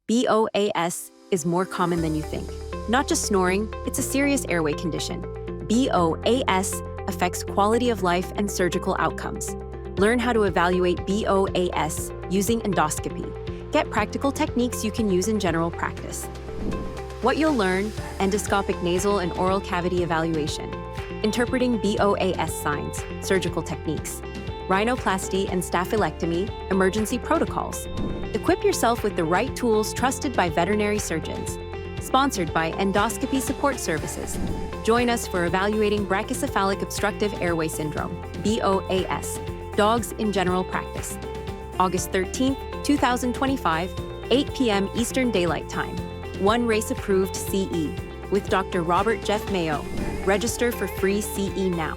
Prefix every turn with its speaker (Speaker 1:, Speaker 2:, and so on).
Speaker 1: BOAS is more common than you think. Not just snoring, it's a serious airway condition. BOAS affects quality of life and surgical outcomes. Learn how to evaluate BOAS using endoscopy. Get practical techniques you can use in general practice. What you'll learn: endoscopic nasal and oral cavity evaluation, interpreting BOAS signs, surgical techniques, rhinoplasty and staphylectomy, emergency protocols. Equip yourself with the right tools trusted by veterinary surgeons. Sponsored by Endoscopy Support Services. Join us for evaluating brachycephalic obstructive airway syndrome, BOAS, dogs in general practice. August 13th, 2025, 8 p.m. Eastern Daylight Time. One race approved CE with Dr. Jeff Mayo. Register for free CE now.